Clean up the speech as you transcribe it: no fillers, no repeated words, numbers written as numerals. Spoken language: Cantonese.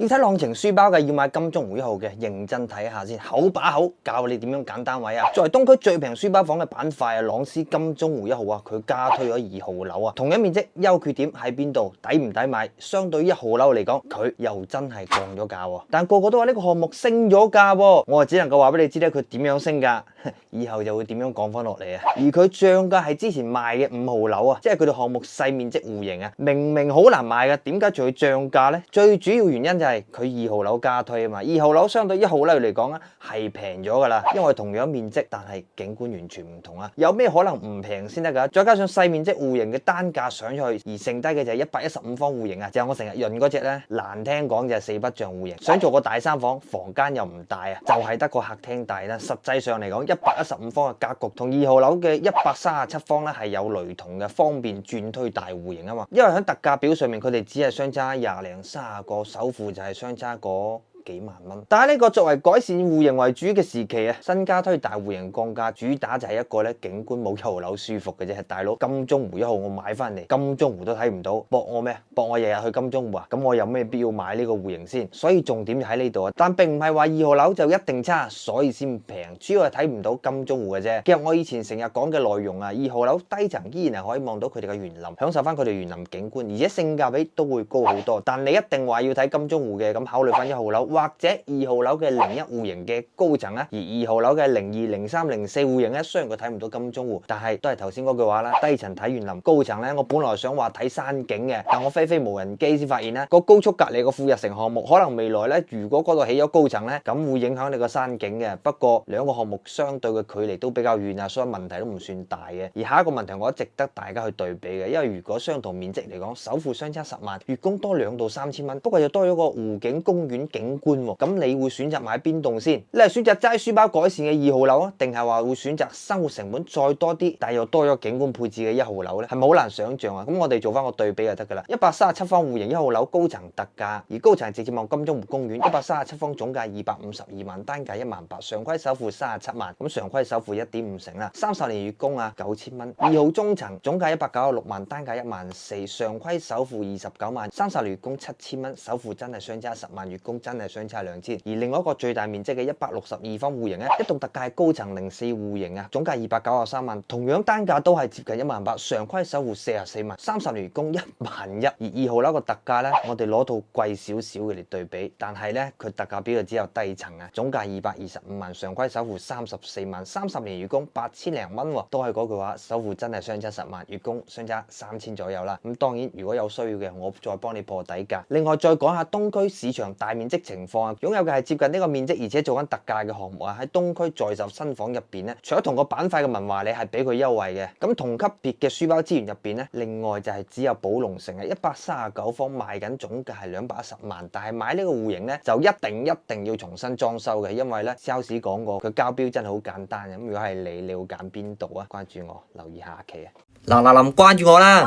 要睇浪程書包嘅，要買金鐘湖1號嘅，認真睇下先，口把口教你點樣揀單位啊！作為東區最平書包房嘅板塊啊，朗詩金鐘湖1號啊，佢加推咗2號樓啊，同樣面積，優缺點喺邊度？抵唔抵買？相對1號樓嚟講，佢又真係降咗價喎。但個個都話呢個項目升咗價喎，我只能夠話俾你知咧，佢點樣升價，以後就會點樣降翻落嚟啊！而佢漲價係之前賣嘅5號樓啊，即係佢哋項目細面積戶型啊，明明好難賣嘅，點解仲要漲價呢？最主要原因就係佢2號樓加推啊嘛，2號樓相對1號樓嚟講啊係平咗噶啦，因為同樣面積，但係景觀完全唔同啊！有咩可能唔平先得噶？再加上細面積戶型嘅單價上咗去，而剩低嘅就係115方戶型啊，就係我成日潤嗰隻咧，難聽講就係4不像戶型，想做個大3房，房間又唔大啊，就係得個客廳大啦。實際上嚟講，115方嘅格局同2號樓嘅137方咧係有雷同嘅，方便轉推大戶型啊嘛。因為喺特價表上面，佢哋只係相差20零30個，首付就係相差個幾萬蚊，但係呢個作為改善戶型為主嘅時期啊，新加推大戶型降價，主打就係一個咧景觀冇1號樓舒服嘅啫。大佬，金鐘湖1號我買翻嚟，金鐘湖都睇唔到，博我咩？博我日日去金鐘湖啊？咁我有咩必要買呢個戶型先？所以重點就喺呢度啊。但並唔係話2號樓就一定差，所以先平，主要係睇唔到金鐘湖嘅啫。其實我以前成日講嘅內容啊，2號樓低層依然係可以望到佢哋嘅園林，享受翻佢哋園林景觀，而且性價比都會高好多。但你一定話要睇金鐘湖嘅，咁考慮翻1號樓。或者2號樓嘅01戶型嘅高層啊，而2號樓嘅02、03、04戶型咧，雖然佢睇唔到金鐘湖，但係都係頭先嗰句話啦，低層睇園林，高層咧，我本來想話睇山景嘅，但我飛無人機先發現咧，個高速隔離個富日城項目，可能未來咧，如果嗰度起咗高層咧，咁會影響你個山景嘅。不過兩個項目相對嘅距離都比較遠啊，所以問題都唔算大嘅。而下一個問題，我覺得值得大家去對比嘅，因為如果相同面積嚟講，首付相差10萬，月供多2到3千蚊，不過又多咗個湖景公園景觀喎，咁你會選擇買邊棟先？你係選擇齋書包改善嘅2號樓啊，定係話會選擇生活成本再多啲，但又多咗景觀配置嘅1號樓咧？係咪好難想象啊？咁我哋做翻個對比就得噶啦。137方戶型1號樓高層特價，而高層直接望金鐘湖公園，137方總價252萬，單價18000，常規首付37萬，咁常規首付1.5成啦，30年月供啊9000蚊。2號中層總價196萬，單價14000，常規首付29萬，30年月供7000蚊，首付真係相差10萬，月供真係相差2000。而另外一個最大面積嘅162方戶型咧，一棟特價係高層04戶型啊，總價293萬，同樣單價都係接近18000，常規首付44萬，30年月供11000。而2號樓個特價咧，我哋攞到貴少少嘅嚟對比，但係咧佢特價表就只有低層啊，總價225萬，常規首付34萬，30年月供8000零蚊喎，都係嗰句話，首付真係相差10萬，月供相差3000左右啦。咁當然如果有需要嘅，我再幫你破底價。另外再講下東區市場大面積情況啊，擁有嘅係接近呢個面積，而且做緊特價嘅項目啊，喺東區在售新房入邊咧，除咗同個板塊嘅文華里係俾佢優惠嘅，咁同級別嘅書包資源入邊咧，另外就係只有寶龍城係139方賣緊總價係210萬，但係買呢個戶型咧就一定要重新裝修嘅，因為咧 sales 講過佢交標真係好簡單嘅。咁如果係你會揀邊度啊？關注我，留意下期啊！嗱，關注我啦！